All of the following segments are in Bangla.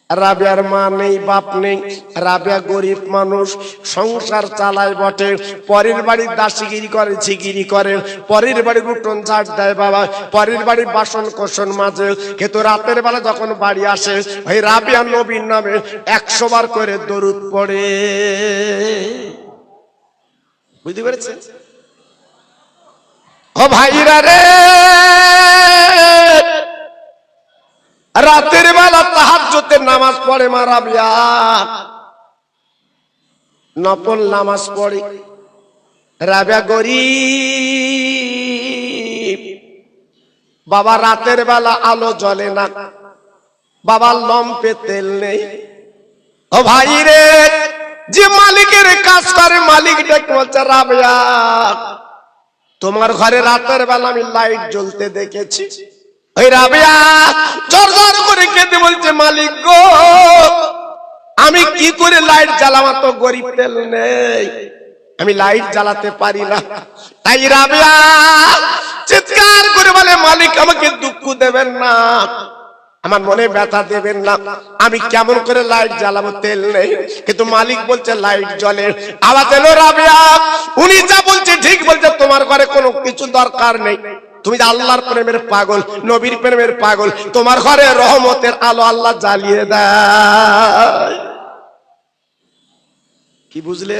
রাবিয়ার মা নেই, বাপ নেই, রাবিয়া গরিব মানুষ, সংসার চালায় বটে, পরের বাড়ির দাসিগিরি করে, ঝিগিরি করে, পরের বাড়ির উঠোন ঝাড় দেয় বাবা, পরের বাড়ির বাসন কোসন মাজে। কিন্তু রাতের বেলা যখন বাড়ি আসে, ওই রাবিয়া নবীর নামে 100 বার করে দরুদ পড়ে। বুঝতে পেরেছেন? ও ভাইরা রে, রাতের বেলা তাহাজ্জুদের নামাজ পড়ে মা রাবিয়া, নফল নামাজ পড়ে। রাবিয়া গরিব বাবা, রাতের বেলা আলো জ্বলে না বাবা, লম্পে তেল নেই। ও ভাই রে, যে মালিকের কাজ করে মালিক ডেকে বলছে, রাবিয়া তোমার ঘরে রাতের বেলা আমি লাইট জ্বলতে দেখেছি। ওই রাবিয়া জোর জোর করে কেঁদে বলছে, মালিক গো আমি কি করে লাইট জ্বালাবো, তো গরিব তেল নেই, আমি লাইট জ্বালাতে পারি না। তাই রাবিয়া চিৎকার করে বলে, মালিক আমাকে দুঃখ দেবেন না, আমার মনে ব্যথা দেবেন না, আমি কেমন করে লাইট জ্বালাবো, তেল নেই। কিন্তু মালিক বলছে লাইট জ্বলে। আওয়াজ এলো রাবিয়া, উনি যা বলছে ঠিক বলছে, তোমার ঘরে কোনো কিছু দরকার নেই, তুমি আল্লাহর প্রেমের পাগল, নবীর প্রেমের পাগল, তোমার ঘরে রহমতের আলো আল্লাহ জ্বালিয়ে দেয়। কি বুঝলে?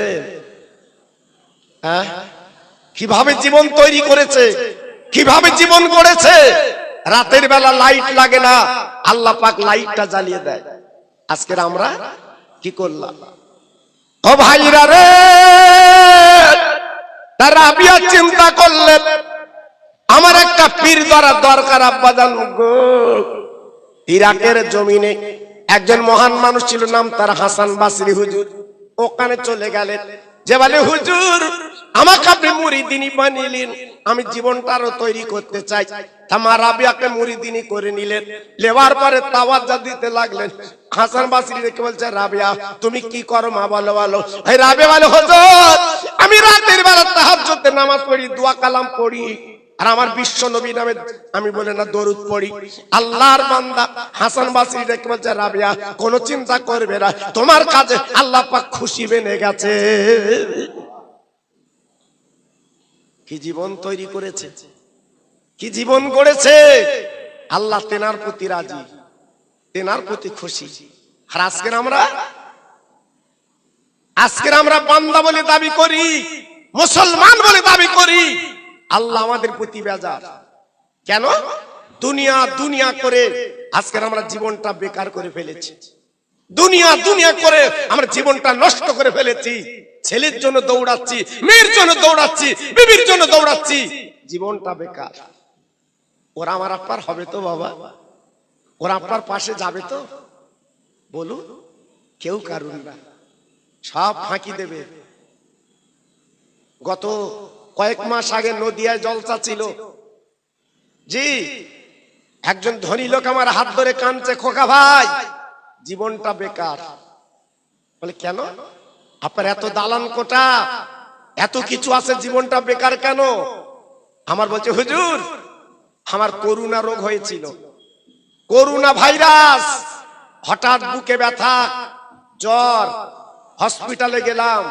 কিভাবে জীবন তৈরি করেছে, কিভাবে জীবন গড়েছে। রাতের বেলা লাইট লাগে না, আল্লাহ পাক লাইটটা জ্বালিয়ে দেয়। আজকের আমরা কি করলাম? ও ভাইরা রে, তার রাবিয়া চিন্তা করলেন, আমার একটা পীর ধরা দরকার আব্বাজান গো। ইরাকের জমিনে একজন মহান মানুষ ছিল, নাম তার হাসান বাসরি হুজুর। ওখানে চলে গেলেন, যে বলে হুজুর আমাকে আপনি মুরিদিনী বানিলেন, আমি জীবনটা আরো তৈরি করতে চাই। মা রাবিয়াকে মুরিদিনী করে নিলেন, লেওয়ার পরে তাওয়াজ্জুহ দিতে লাগলেন। হাসান বাসরি রেখে বলছে, রাবিয়া তুমি কি করো মা, বলো বলো। এই রাবিয়া বলে, হুজুর আমি রাতের বেলা তাহাজ্জুদের নামাজ পড়ি, দোয়া কালাম পড়ি, আর আমার বিশ্ব নবী নামে আমি বলে না দরুদ পড়ি। আল্লাহর বান্দা হাসান বাসরি রেখে বলছে, রাবিয়া কোনো চিন্তা করবে না, তোমার কাজে আল্লাহ পাক খুশি বেনে গেছে। কি জীবন তৈরি করেছে, কি জীবন গড়েছে। আল্লাহ তেনার প্রতি রাজি, তেনার প্রতি খুশি। আর আজকের আমরা বান্দা বলে দাবি করি, মুসলমান বলে দাবি করি, আল্লাহ আমাদের প্রতি বেজার কেন? দুনিয়া দুনিয়া করে আজকের আমরা জীবনটা বেকার করে ফেলেছি, দুনিয়া দুনিয়া করে আমরা জীবনটা নষ্ট করে ফেলেছি। ছেলের জন্য দৌড়াচ্ছি, মেয়ের জন্য দৌড়াচ্ছি, বিবির জন্য দৌড়াচ্ছি, জীবনটা বেকার। ওরা আমার আপনার হবে তো বাবা? ওরা আপনার পাশে যাবে তো? বলুন, কেউ কারণ না, সব ফাঁকি দেবে। গত কয়েক মাস আগে নদিয়ায় জলসা ছিল, জি একজন ধনী লোক আমার হাত ধরে কাঁদছে, খোকা ভাই জীবনটা বেকার। বলে কেন? আপনার এত দালান কোঠা, এত কিছু আছে, জীবনটা বেকার কেন? আমার বলছে, হুজুর আমার করোনা রোগ হয়েছিল, করোনা ভাইরাস, হঠাৎ বুকে ব্যথা, জ্বর, হসপিটালে গেলাম,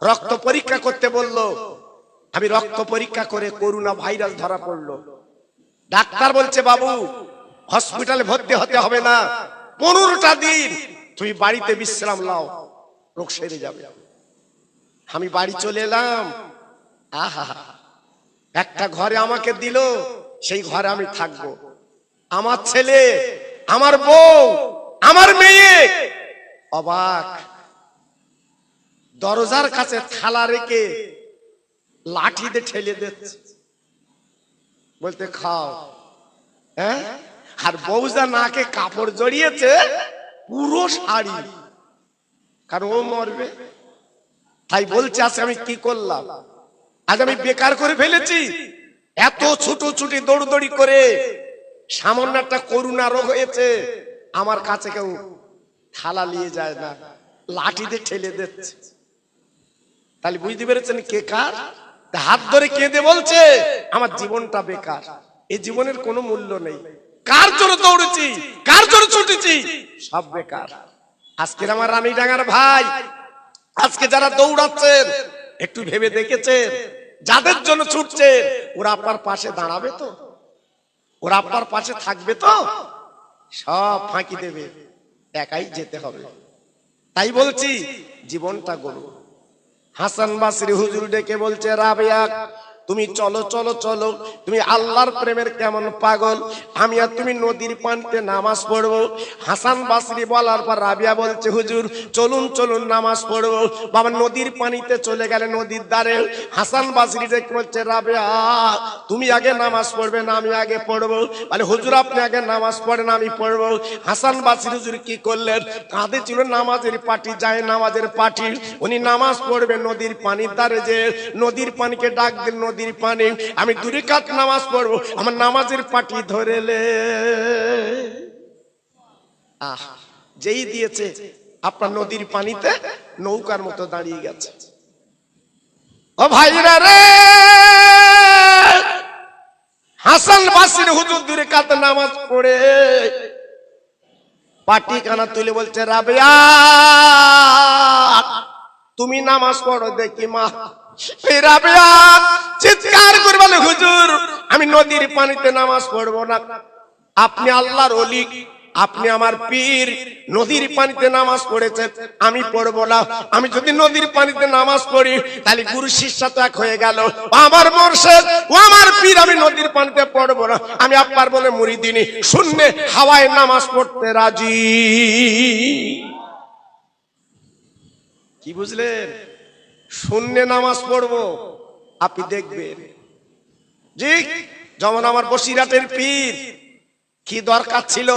রক্ত পরীক্ষা করতে বললো, আমি রক্ত পরীক্ষা করে করোনা ভাইরাস ধরা পড়লো। ডাক্তার বলছে, বাবু হসপিটালে ভর্তি হতে হবে না, 15টা দিন তুমি বাড়িতে বিশ্রাম নাও, রোগ সেরে যাবে। আমি বাড়ি চলে এলাম। আহা, একটা ঘরে আমাকে দিল, সেই ঘরে আমি থাকবো। আমার ছেলে, আমার বউ, আমার মেয়ে অবাক, দরজার কাছে থালা রেখে লাঠি দিয়ে ঠেলে দিচ্ছে, বলতে খাও। হ্যাঁ, আর বউজা নাকে কাপড় জড়িয়েছে, পুরো শাড়ি, কারণ ও মরবে। তাই বলছে, আছে আমি কি করলাম, আজ আমি বেকার করে ফেলেছি। এত ছুটোছুটি দৌড়দৌড়ি করে সামান্য একটা করোনা রোগ হয়েছে, আমার কাছে কেউ থালা নিয়ে যায় না, লাঠি দিয়ে ঠেলে দিচ্ছে। তাহলে বুঝতে পেরেছেন কে কার? হাত ধরে কেঁদে বলছে, আমার জীবনটা বেকার, এই জীবনের কোনো মূল্য নেই। কার জন্য দৌড়েছি, কার জন্য ছুটেছি, সব বেকার। আজকের আমার রানীডাঙ্গার ভাই, আজকে যারা দৌড়াচ্ছেন একটু ভেবে দেখেছেন যাদের জন্য ছুটছেন ওরা আপনার পাশে দাঁড়াবে তো? ওরা আপনার পাশে থাকবে তো? সব ফাঁকি দেবে, একাই যেতে হবে। তাই বলছি জীবনটা গড়ো। হাসান বাসরি হুজুর ডেকে বলছে, রাবেয়া তুমি চলো চলো চলো, তুমি আল্লাহর প্রেমের কেমন পাগল, আমি আর তুমি নদীর পানিতে নামাজ পড়বো। হাসান বাসরি বলার পর রাবিয়া বলছে, হুজুর চলুন চলুন নামাজ পড়বো। বাবা নদীর পানিতে চলে গেলে নদীর ধারে। হাসান বাসরি ডেকে বলছে, রাবিয়া তুমি আগে নামাজ পড়বে না আমি আগে পড়বো? বলে হুজুর আপনি আগে নামাজ পড়েন আমি পড়বো। হাসান বাসরি হুজুর কি করলেন, কাঁধে ছিল নামাজের পাটি, যায় নামাজের পাটি, উনি নামাজ পড়বে নদীর পানির ধারে। যে নদীর পানিকে ডাক দিল, নদীর পানি আমি দুই রাকাত নামাজ পড়বো, আমার নামাজের পাটি ধরেলে। যেই দিয়েছে আপনার নদীর পানিতে নৌকার মতো দাঁড়িয়ে গেছে। ও ভাইরা রে, হাসান বাসরি হুজুর দুই রাকাত নামাজ পড়ে পাটি কানা তুলে বলছে, রাবেয়া তুমি নামাজ পড়ো দেখি মা। রাবেয়া চিৎকার করে বলে, হুজুর আমি নদীর পানিতে নামাজ পড়বো না, আপনি আল্লাহর ওলি, আপনি আমার পীর, নদীর পানিতে নামাজ পড়েছেন, আমি পড়বো না। আমি যদি নদীর পানিতে নামাজ পড়ি তাহলে গুরু শিষ্য তো এক হয়ে গেল, আমার মুর্শিদ ও আমার পীর, আমি নদীর পানিতে পড়বো না। আমি আপনার বলে মুরিদিনী শূন্যে হাওয়ায় নামাজ পড়তে রাজি। কি বুঝলেন? শূন্যে নামাজ পড়বো, আপনি দেখবেন। জি যেমন আমার বসিরাটের পীর, কি দরকার ছিল,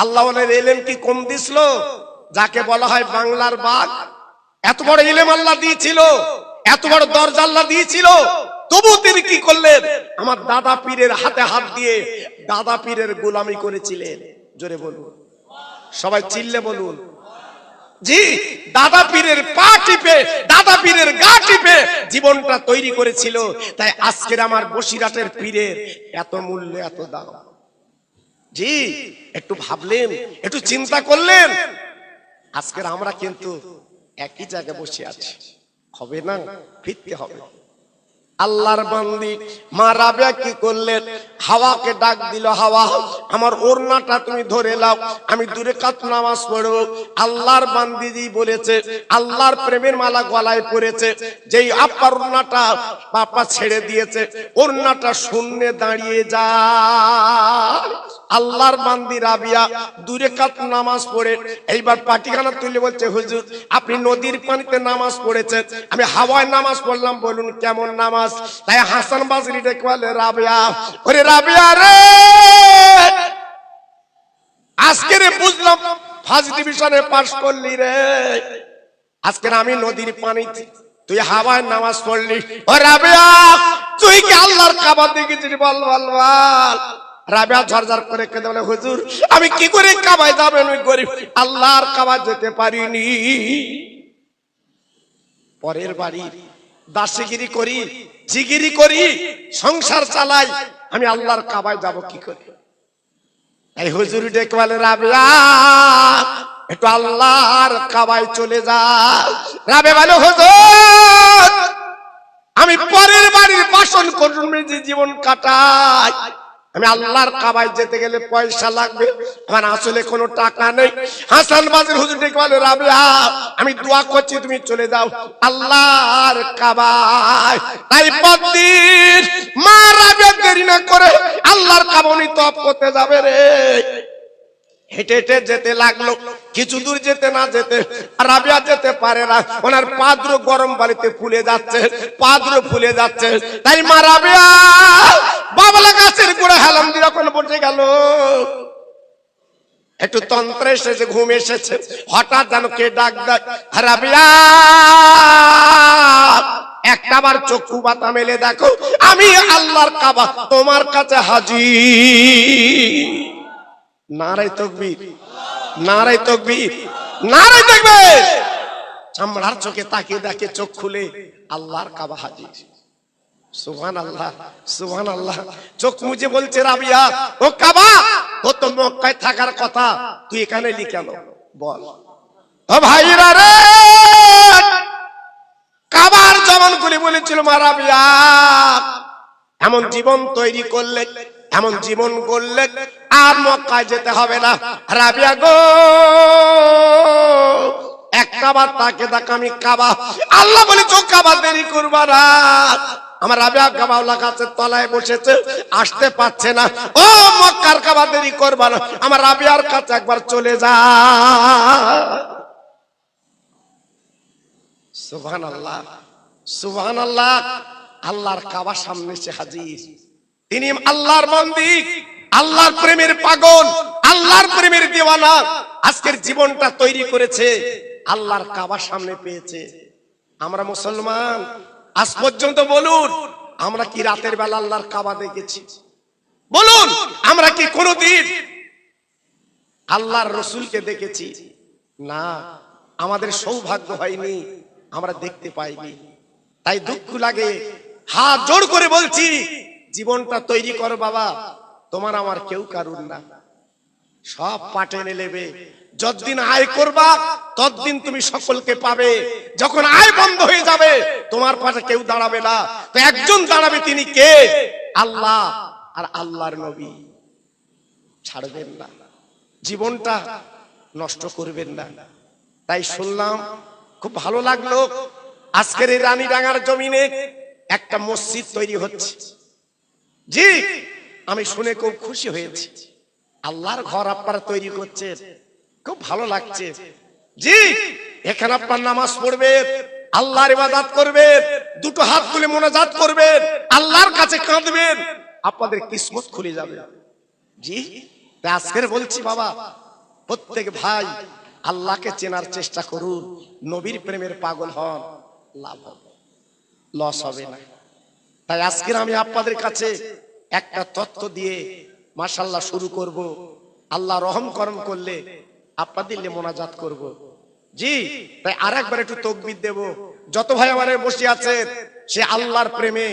আল্লাহ এলেম কি কম দিছিল? যাকে বলা হয় বাংলার বাঘ, এত বড় ইলেম আল্লাহ দিয়েছিল, এত বড় দরজা আল্লাহ দিয়েছিল, তবু তিনি কি করলেন? আমার দাদা পীরের হাতে হাত দিয়ে দাদা পীরের গোলামি করেছিলেন। জোরে বলুন, সবাই চিল্লে বলুন। জি দাদা পীরের পা টিপে, দাদা পীরের গা টিপে জীবনটা তৈরি করেছিল। তাই আজকের আমার বসিরাটের পীরের এত মূল্য, এত দাম। জি একটু ভাবলেন, একটু চিন্তা করলেন, আজকের আমরা কিন্তু একই জায়গায় বসে আছি। হবে না, ফিরতে হবে। আল্লাহর বান্দি মা রাবেয়া কি করলেন? হাওয়াকে ডাক দিল, হাওয়া আমার ওড়নাটা তুমি ধরে নাও, আমি দুই রাকাত নামাজ পড়বো। আল্লাহর বান্দিজি বলেছে, আল্লাহর প্রেমের মালা গলায় পড়েছে, যেই আপার ওড়নাটা বাপা ছেড়ে দিয়েছে, ওড়নাটা শূন্যে দাঁড়িয়ে যায়। আল্লাহর বান্দি রাবিয়া দুই রাকাত নামাজ পড়ে এইবার পাটিখানা তুলে বলছে, হুজুর আপনি নদীর পানিতে নামাজ পড়েছেন, আমি হাওয়ায় নামাজ পড়লাম, বলুন কেমন নামাজ? তাই হাসান বাসরি ডেকে বলে, রাবিয়া ওরে রাবিয়া রে, আজকে রে বুঝলাম ফার্স্ট ডিভিশনে পাস করলি রে। আজকে আমি নদীর পানিতে, তুই হাওয়ায় নামাজ পড়লি। ও রাবিয়া তুই কি আল্লাহর কাবা দেখেছিস? বল বল বল। রাবিয়া ঝরঝর করে কেঁদে বলে, হুজুর আমি কি করে কাবায় যাবেন? ওই গরিব আল্লাহর কাবায় যেতে পারিনি। পরের বাড়ি দাসিগিরি করি, জিগিরি করি, সংসার চালাই, আমি আল্লাহর কাবায় যাব কি করে? এই হুজুর ডেকে বলে, রাবিয়া একটু আল্লাহর কাবায় চলে যা। রাবিয়া বলে, হুজুর আমি পরের বাড়ির বাসন কোন জীবন কাটাই, আমি আল্লাহর কাবায় যেতে গেলে পয়সা লাগবে, আমার আসলে কোনো টাকা নেই। হাসান বাসরি হুজুর ডেকে বলে, রাবিয়া আমি দোয়া করছি তুমি চলে যাও আল্লাহর কাবায়। তাই প্রতিদিন মা রাবিয়া দেরি না করে আল্লাহর কাবা উনি তওয়াফ করতে যাবে রে। হেঁটে হেঁটে যেতে লাগলো, কিছু দূর যেতে না যেতে রাবিয়া যেতে পারে না, ওনার পাদ্র গরম পানিতে ফুলে যাচ্ছে, পাদ্র ফুলে যাচ্ছে। তাই মা রাবিয়া বাবলা গাছের গোড়া হেলাম দিয়ে যখন বসে গেল, একটু তন্ত্র এসেছে, ঘুম এসেছে, হঠাৎ যেন কে ডাক দেয়, রাবিয়া একটাবার চক্ষু পাতা মেলে দেখো, আমি আল্লাহর কাবা তোমার কাছে হাজির। নারায়ে তাকবীর, নারায়ে তাকবীর, নারায়ে তাকবীর। চামড়ার চোখে তাকিয়ে দেখে, চোখ খুলে আল্লাহর কাবা হাজির। সুবহানাল্লাহ সুবহানাল্লাহ। চোখ মুজে বলছে রাবিয়া, ও কাবা, ও তো মক্কায় থাকার কথা, তুই এখানে এলি কেন বল। ও ভাইরা রে, কাবার জবানগুলি বলেছিল মা রাবিয়া, এমন জীবন তৈরি করলে, এমন জীবন গড়লে আর মক্কায় যেতে হবে না। রাবিয়া গো, এক কাবা তাকে দেখ, আমি কাবা। আল্লাহ বলে চোখ কাবা দেরি করবা না। আমার রাবিয়া কাবাউলা গাছের তলায় বসেছে, আসতে পারছে না। ও মক্কার কাবা দেরি করবা না, আমার রাবিয়ার কাছে একবার চলে যা। সুবহানাল্লাহ সুবহানাল্লাহ। আল্লাহর কাবা সামনে এসে হাজির। তিনি আল্লাহর বন্দী, আল্লাহর প্রেমের পাগল, আল্লাহর প্রেমের দিওয়ানা। আজকের জীবনটা তৈরি করেছে আল্লাহর কাবা সামনে পেয়েছে। আমরা মুসলমান, আজ পর্যন্ত বলুন, আমরা কি রাতের বেলা আল্লাহর কাবা দেখেছি? বলুন, আমরা কি কোনদিন আল্লাহর রসুলকে দেখেছি? না, আমাদের সৌভাগ্য হয়নি, আমরা দেখতে পাইনি। তাই দুঃখ লাগে, হাত জোড় করে বলছি, জীবনটা তৈরি করো বাবা, তোমার আমার কেউ কারুর না। সব পাটে নেবে, যতদিন আয় করবা ততদিন তুমি সকলকে পাবে। যখন আয় বন্ধ হয়ে যাবে, তোমার পাশে কেউ দাঁড়াবে না। তো একজন দাঁড়াবে, তিনি কে? আল্লাহ আর আল্লাহর নবী। ছাড়বেন না, জীবনটা নষ্ট করবেন না। তাই শুনলাম, খুব ভালো লাগলো, আজকের এই রানীডাঙ্গার জমিনে একটা মসজিদ তৈরি হচ্ছে। জি, আমি শুনে খুব খুশি হয়েছি। আল্লাহর ঘর আপনারা তৈরি করছেন, খুব ভালো লাগছে। জি, এখানে আপনার নামাজ পড়বেন, আল্লাহর ইবাদত করবেন, দুটো হাত তুলে মোনাজাত করবেন, আল্লাহর কাছে কাঁদবেন, আপনাদের কিসমত খুলে যাবে। জি, তাই আজকের বলছি বাবা, প্রত্যেক ভাই আল্লাহকে চেনার চেষ্টা করুন, নবীর প্রেমের পাগল হন, লাভ হবে, লস হবে না। তাই আজকের আমি আপনাদের কাছে একটা তত্ত্ব দিয়ে মাশাআল্লাহ শুরু করব। আল্লাহ রহম করম করলে আপনাদের মোনাজাত করব। জি, তাই আরেকবার একটু তাকবীর দেব। যত ভাই আমার বসে আছেন, সে আল্লাহর প্রেমে,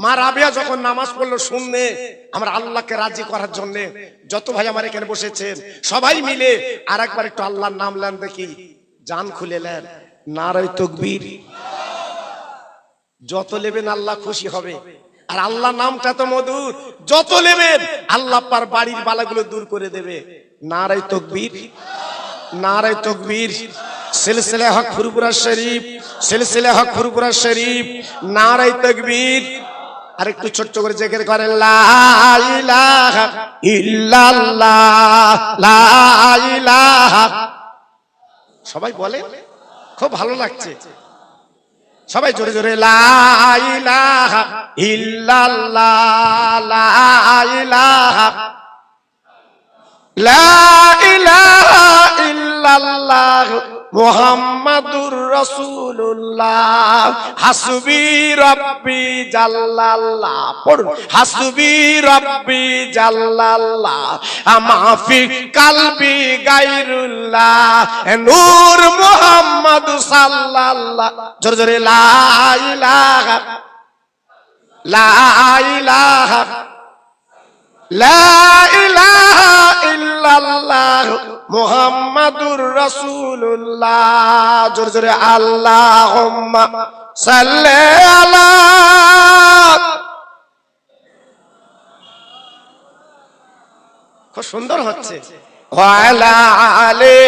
মা রাবিয়া যখন নামাজ পড়লো শুনলে, আমরা আল্লাহকে রাজি করার জন্য যত ভাই আমার এখানে বসেছেন, সবাই মিলে আরেকবার একটু আল্লাহর নাম নেন, দেখি, জান খুলে নেন, নারায়ে তাকবীর। যত নেবেন আল্লাহ খুশি হবে। আর আল্লাহ নামটা তো মধুর, যত নেবেন আল্লাহ পার বাড়ির বালাগুলো দূর করে দেবে। নারায়ে তাকবীর, নারায়ে তাকবীর। সিলসিলা হক ফুরফুরা শরীফ, সিলসিলা হক ফুরফুরা শরীফ, নারায়ে তাকবীর। আর একটু ছোট্ট করে জিকির করেন, লা ইলাহা ইল্লাল্লাহ, লা ইলাহা। সবাই বলে, খুব ভালো লাগছে। সবাই জোরে জোরে, লা ইলাহা ইল্লাল্লাহ, লা ইলাহা, লা ইলাহা ইল্লাল্লাহ মুহাম্মাদুর রাসূলুল্লাহ, হাসবি রাব্বি জাল্লাল্লাহ। পড়ুন, হাসবি রাব্বি জাল্লাল্লাহ, মাফি কালবি গায়রুল্লাহ, নূর মুহাম্মদ সাল্লাল্লাহ। জোরে জোরে, লা ইলাহা, লা ইলাহা, লা ইলাহা ইল্লাল্লাহ মুহাম্মাদুর রাসূলুল্লাহ। জোরে জোরে, আল্লাহুম্মা সাল্লি আলা। খুব সুন্দর হচ্ছে। ওয়া আলা আলি।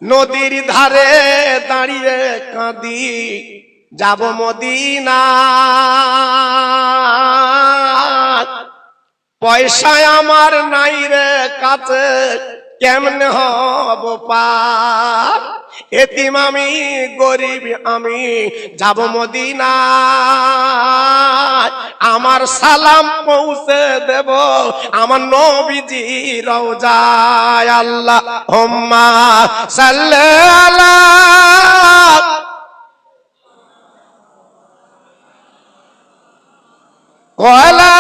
নদীর ধারে দাঁড়িয়ে কাঁদি, যাব মদিনা, পয়সা আমার নাই রে কাছে, কেমনে হব পার। এতিম আমি, গরিব আমি, যাব মদিনা, আমার সালাম পৌঁছে দেব আমার নবীজি রওজায়। আল্লাহুম্মা সাল্লি আলা। ওয়ালা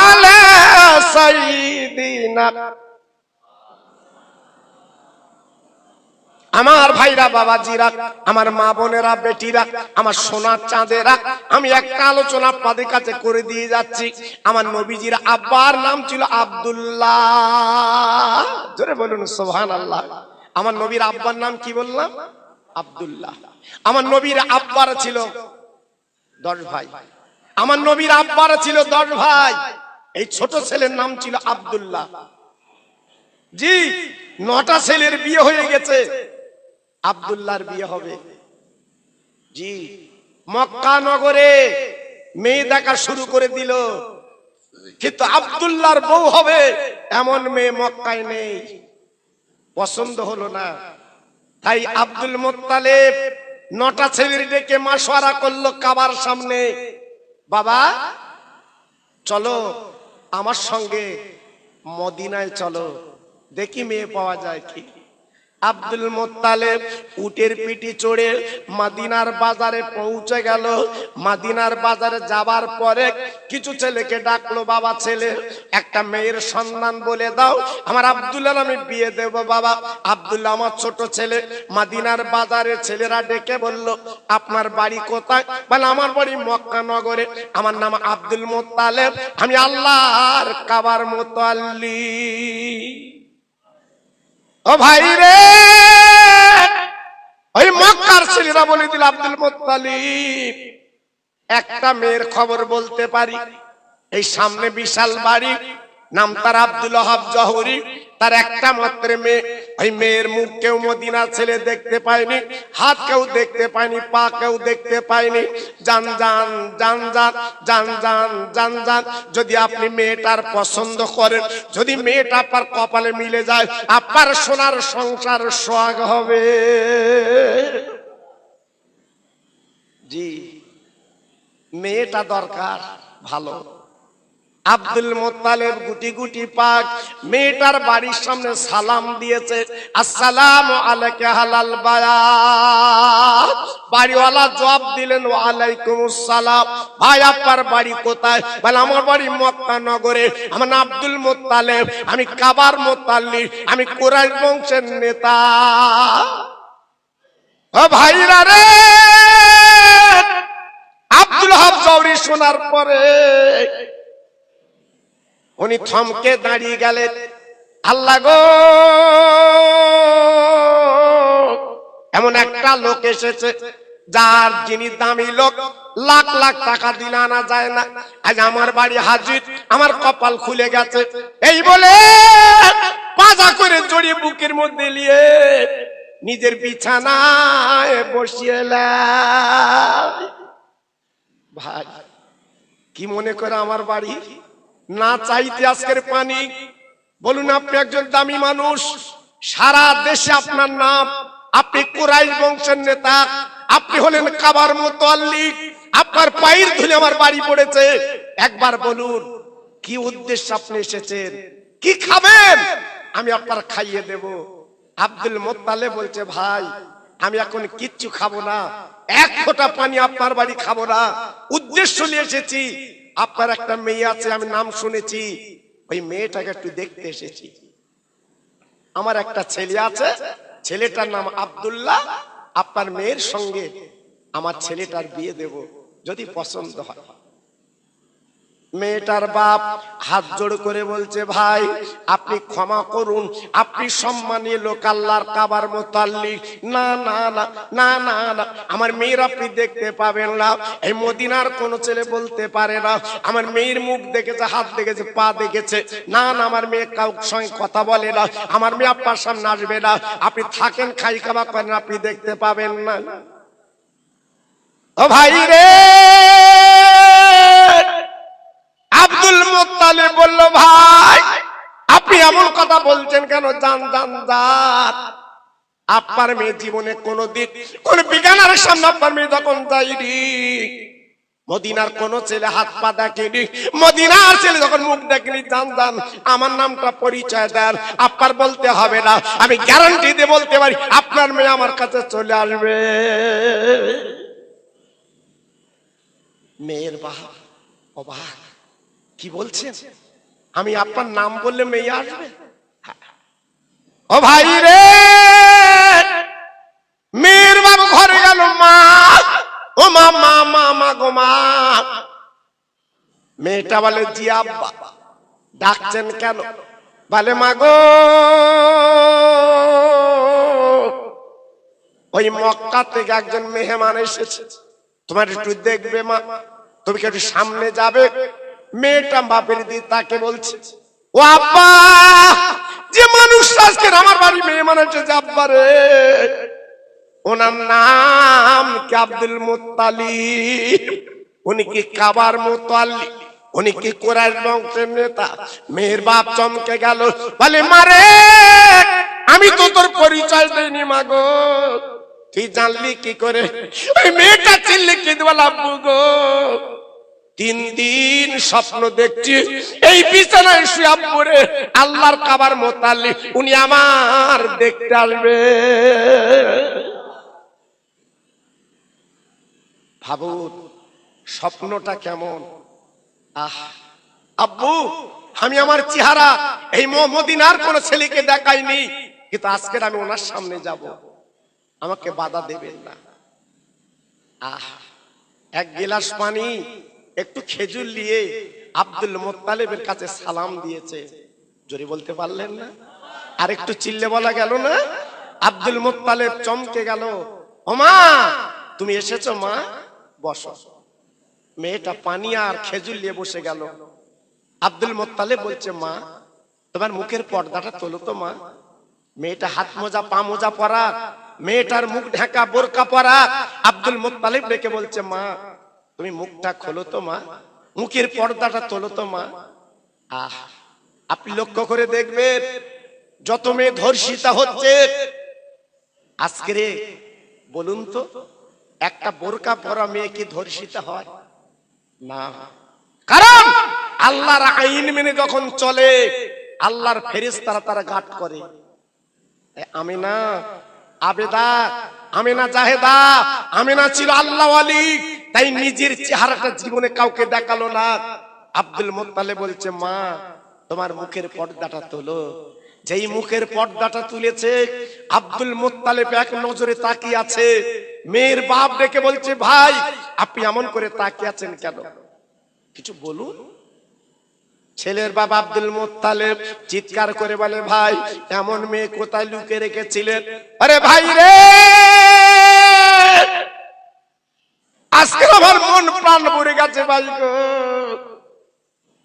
আলা সাইয়্যিদিনা। আমার ভাইরা, বাবাজিরা, আমার মা বোনেরা, বেটিরা, আমার সোনার চাঁদেরা, আমি একটা আলোচনা আপনাদের কাছে করে দিয়ে যাচ্ছি। আমার নবীজির আব্বার নাম ছিল আব্দুল্লাহ। জোরে বলুন সুবহানাল্লাহ। আমার নবীর আব্বার নাম কি বললাম? আব্দুল্লাহ। আমার নবীর আব্বার ছিল 10 ভাই। আমার নবীর আব্বার ছিল 10 ভাই। এই ছোট ছেলের নাম ছিল আব্দুল্লাহ। জি, 9টা ছেলের বিয়ে হয়ে গেছে, আব্দুল্লাহর বিয়ে হবে। জি, মক্কা নগরে মেয়ে দেখা শুরু করে দিল, কিন্তু আব্দুল্লাহর বউ হবে এমন মেয়ে মক্কায় নেই। পছন্দ হলো না, তাই আব্দুল মুত্তালিব 9টা ছেলের ডেকে মাশওয়ারা করলো কাবার সামনে, বাবা চলো আমার সঙ্গে মদিনায় চলো, দেখি মেয়ে পাওয়া যায় কি। আব্দুল মুত্তালিব উটের পিঠে চড়ে মদিনার বাজারে পৌঁছে গেল। মদিনার বাজারে যাবার পরে কিছু ছেলেকে ডাকলো, বাবা ছেলে একটা মেয়ের সন্ধান বলে দাও, আমার আব্দুল্লাহ আমি বিয়ে দেব। বাবা আব্দুল্লাহ আমার ছোট ছেলে। মদিনার বাজারে ছেলেরা ডেকে বলল, আপনার বাড়ি কোথায়? বলে আমার বাড়ি মক্কা নগরে, আমার নাম আব্দুল মুত্তালিব, আমি আল্লাহর কাবার মুতাল্লি। ও ভাই রে, ওই মক্কার ছেলেরা বলে দিল, আব্দুল মুত্তালিব একটা মেয়ের খবর বলতে পারি, এই সামনে বিশাল বাড়ি, নাম তার আব্দুল ওয়াহাব জহরি, তার একটা মাত্র মেয়ে। ওই মেয়ের মুখ কেউ মদিনার ছেলে দেখতে পায়নি, হাত কেউ দেখতে পায়নি, পা কেউ দেখতে পায়নি। জান জান জান জান জান জান জান জান, যদি আপনি মেয়েটার পছন্দ করেন, যদি মেয়েটা আপনার কপালে মিলে যায়, আপনার সোনার সংসার সোহাগ হবে। জি, মেয়েটা দরকার ভালো। আব্দুল মুত্তালিব গুটি গুটি পাক মেয়েটার বাড়ির সামনে সালাম দিয়েছে, আসসালামু আলাইকা হালাল বায়াত। বাড়িওয়ালা জবাব দিলেন, ওয়া আলাইকুমুস সালাম। ভাই আপনার বাড়ি কোথায়? বলে আমার বাড়ি মক্কা নগরে, আমার নাম আব্দুল মুত্তালিব, আমি কাবার মুতাল্লি, আমি কুরাইশ বংশের নেতা। ও ভাইরা রে, আব্দুল ওয়াহাব জহরি শোনার পরে উনি থমকে দাঁড়িয়ে গেলেন। আল্লাহ গো, এমন একটা লোক এসেছে যার যিনি দামি লোক, লাখ লাখ টাকা দিলে আনা যায় না, আজ আমার বাড়ি হাজির, আমার কপাল খুলে গেছে। এই বলে পাজা করে জড়িয়ে বুকের মধ্যে নিয়ে নিজের বিছানায় বসিয়ে ভাই কি মনে করে আমার বাড়ি না চাইতে আজকের পানি? বলুন, আপনি একজন দামি মানুষ, সারা দেশে আপনার নাম, আপনি কুরাইশ বংশের নেতা, আপনি হলেন কাবার মুতাল্লি, আপনার পায়ের ধুলে আমার বাড়ি পড়েছে। একবার বলুন কি উদ্দেশ্যে আপনি এসেছেন, কি খাবেন, আমি আপনার খাইয়ে দেব। আব্দুল মুত্তালিব বলছে, ভাই আমি এখন কিচ্ছু খাবো না, এক ফোঁটা পানি আপনার বাড়ি খাবো না, উদ্দেশ্য নিয়ে এসেছি, আপনার একটা মেয়ে আছে আমি নাম শুনেছি, ওই মেয়েটাকে একটু দেখতে এসেছি। আমার একটা ছেলে আছে, ছেলেটার নাম আব্দুল্লাহ, আপনার মেয়ের সঙ্গে আমার ছেলেটার বিয়ে দেব, যদি পছন্দ হয়। মেয়েটার বাপ হাত জোড় করে বলছে, ভাই আপনি ক্ষমা করুন, আপনি সম্মানী লোক, আল্লাহর কাবার মুতাল্লি, না না না না না না, আমার মেয়ের আপনি দেখতে পাবেন না। এই মদিনার কোন ছেলে বলতে পারে না আমার মেয়ের মুখ দেখেছে, হাত দেখেছে, পা দেখেছে, না না, আমার মেয়ে কাউর সঙ্গে কথা বলে না, আমার মেয়ে আপনার সামনে আসবে না, আপনি থাকেন, খাই খাওয়া করেন, আপনি দেখতে পাবেন না। ও ভাই রে, আব্দুল মুত্তালিব বলল, ভাই আপনি এমন কথা বলছেন কেন? জান জান জান, আপনার মেয়ে জীবনে কোনদিন কোন বিজ্ঞানের সামনে আপনার মেয়ে যখন যায়নি, মদিনার কোন ছেলে হাত পা দেখেনি, মদিনার ছেলে যখন মুখ দেখেনি, জান জান আমার নামটা পরিচয় দেন, আপনার বলতে হবে না, আমি গ্যারান্টি দিয়ে বলতে পারি আপনার মেয়ে আমার কাছে চলে আসবে। মেয়ের বাবা অবাক, কি বলছেন, আমি আপনার নাম বললে মেয়ে আসবে? ও ভাই রে, মা মা মা মা গো মা। মেয়েটা বলে জি আব্বা। ডাকছেন কেন? বলে মা গো ওই মক্কা থেকে একজন মেহমান এসেছে, তোমার একটু দেখবে মা, তুমি কি একটু সামনে যাবে? মেয়েটা বাপের দিয়ে তাকে বলছে ও আব্বা, যে মানুষ আজকে আমার বাড়ি মেহমান এসেছে আব্বা রে, ওনার নাম কি আব্দুল মুত্তালিব, উনি কি কাবার মুত্তালিব, উনি কি কুরাইশ বংশের নেতা? মেয়ের বাপ চমকে গেল, বলে মারে আমি তো তোর পরিচয় দেইনি মা গো, তুই জানলি কি করে? ওই মেয়েটা চিল্লে কি বল আব্বু গো 3 দিন স্বপ্ন দেখছি এই বিছানায় শুয়ে আব্বু রে আল্লাহর কাবার মুত্তালিব উনি আমার দেখতে আসবে। ভাবুন স্বপ্নটা কেমন। আহ আব্বু, আমি আমার চেহারা এই মদিনার কোন ছেলেকে দেখাইনি, কিন্তু আজকে আমি ওনার সামনে যাব, আমাকে বাধা দেবেন না। আহ এক গিলাস পানি একটু খেজুর নিয়ে আব্দুল মুত্তালিবের কাছে সালাম দিয়েছে। জোরে বলতে পারলেন না? আর একটু চিল্লে বলা গেল না? আব্দুল মুত্তালিব চমকে গেল, ও মা তুমি এসেছো মা, বসো। মেয়েটা পানি আর খেজুর নিয়ে বসে গেল। আব্দুল মুত্তালিব বলছে মা তোমার মুখের পর্দাটা তোলো তো মা। মেয়েটা হাত মোজা পা মোজা পরা, মেয়েটার মুখ ঢাকা বোরকা পরা। আব্দুল মুত্তালিব ডেকে বলছে মা তুমি মুখটা খোলো তো মা, মুখের পর্দাটা তোলো তো মা। আহ আপনি লক্ষ্য করে দেখবেন যত মেয়ে ধর্ষিতা হচ্ছে আজকে রে, বলুন তো একটা বোরকা পরা মেয়ে কি ধর্ষিতা হয় না? কারণ আল্লাহর আইন মেনে যখন চলে আল্লাহর ফেরেশতারা তারা গার্ড করে। আমিনা আবেদা, আমিনা জাহেদা, আমিনা ছিল আল্লাহ ওয়ালি, তাই নিজের চেহারাটা জীবনে কাউকে দেখালো না। আব্দুল মুত্তালিব বলছে মা তোমার মুখের পর্দাটা তোলো। যেই মুখের পর্দাটা তুলেছে আব্দুল মুত্তালিব এক নজরে তাকিয়ে আছে। মেয়ের বাপ ডেকে বলছে ভাই আপনি এমন করে তাকিয়ে আছেন কেন, কিছু বলুন। ছেলের বাবা আব্দুল মুত্তালিব চিৎকার করে বলে ভাই এমন মেয়ে কোথায় লুকিয়ে রেখেছিলেন? আরে ভাই রে আজকে আমার মন প্রাণ ভরে গেছে ভাই গো,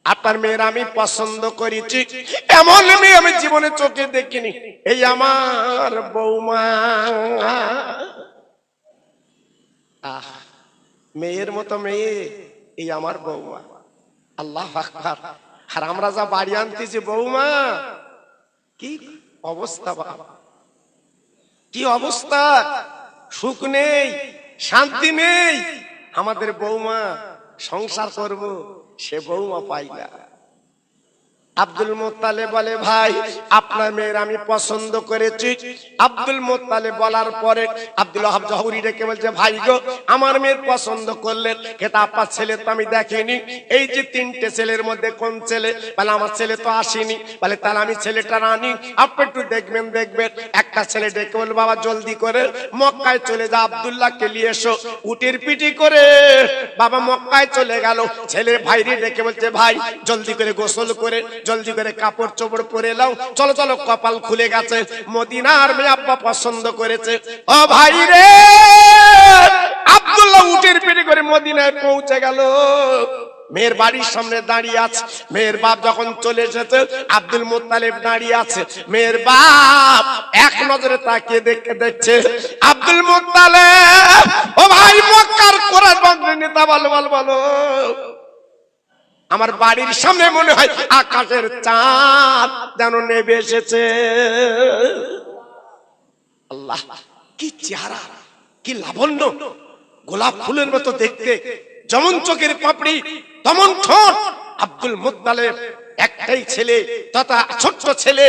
আপনার মেয়ের আমি পছন্দ করেছি, এমন মেয়ে আমি জীবনে চোখে দেখিনি, এই আমার বৌমা। আহ মেয়ের মতো মেয়ে এই আমার বৌমা। আল্লাহু আকবার। আর আমরা যা বাড়ি আনতেছি বৌমা, কি অবস্থা বাবা, কি অবস্থা, সুখ নেই শান্তি নেই। আমাদের বৌমা সংসার করব সে বৌমা পাই না। আব্দুল মুত্তালিব বলে ভাই আপনার মেয়ের আমি পছন্দ করেছি। আব্দুল মুত্তালিব বলার পরে আব্দুল ওয়াহাব জহুরি ডেকে বলছে ভাই গো আমার মেয়ের পছন্দ করলেন, কিন্তু আপনার ছেলে তো আমি দেখিনি, এই যে 3টে ছেলের মধ্যে কোন ছেলে? বলে আমার ছেলে তো আসেনি। বলে তাহলে আমি ছেলেটা আনি, আপনি একটু দেখবেন। একটা ছেলে ডেকে বলে বাবা জলদি করে মক্কায় চলে যা, আব্দুল্লাহকে নিয়ে এসো। উটের পিটি করে বাবা মক্কায় চলে গেল। ছেলে ভাইরে ডেকে বলছে ভাই জলদি করে গোসল করে জলদি করে কাপড় চোপড় পরে নাও, চলো চলো কপাল খুলে গেছে, মদিনার মেয়ে আব্বা পছন্দ করেছে। ও ভাই রে আব্দুল্লাহ উটের পিঠে করে মদিনায় পৌঁছে গেল। মেয়ের বাড়ির সামনে দাঁড়িয়ে আছে। মেয়ের বাপ যখন চলে এসেছে আব্দুল মুত্তালিব দাঁড়িয়ে আছে। মেয়ের বাপ এক নজরে তাকিয়ে দেখছে আব্দুল মুত্তালিব। ও ভাই মক্কার কুরাইশ বংশের নেতা, বলো বলো বলো, আমার বাড়ির সামনে মনে হয় আকাশের চাঁদ যেন নেমে এসেছে। আল্লাহ কি চেহারা, কি লাবণ্য, গোলাপ ফুলের মতো দেখতে, যেমন চোখের পাপড়ি তেমন ঠোঁট। আব্দুল মুত্তালিব একটাই ছেলে, তথা ছোট্ট ছেলে।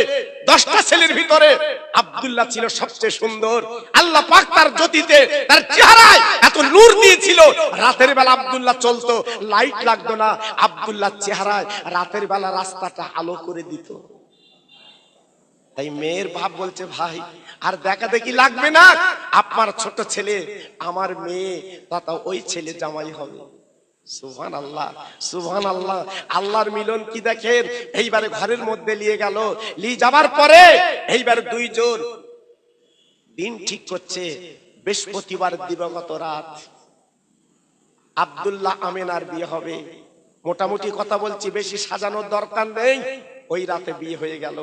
10টা ছেলের ভিতরে আব্দুল্লাহ ছিল সবচেয়ে সুন্দর। আল্লাহ পাক তার জ্যোতিতে, তার চেহারায় এত নূর দিয়েছিল, রাতের বেলা আব্দুল্লাহ চলতো, লাইট লাগতো না, আব্দুল্লাহ চেহারায় রাতের বেলা রাস্তাটা আলো করে দিত। তাই মেয়ের বাপ বলছে ভাই আর দেখা দেখি লাগবে না, আপনার ছোট ছেলে আমার মেয়ে তথা ওই ছেলে জামাই হবে। সুবহানাল্লাহ সুবহানাল্লাহ। আল্লাহর মিলন কি দেখেন। এইবারে ঘরের মধ্যে নিয়ে গেল, নিয়ে যাবার পরে এইবার দুইজন দিন ঠিক করছে। বৃহস্পতিবার দিবাগত রাত আব্দুল্লাহ আমিনার বিয়ে হবে। মোটামুটি কথা বলছি, বেশি সাজানোর দরকার নেই। ওই রাতে বিয়ে হয়ে গেল।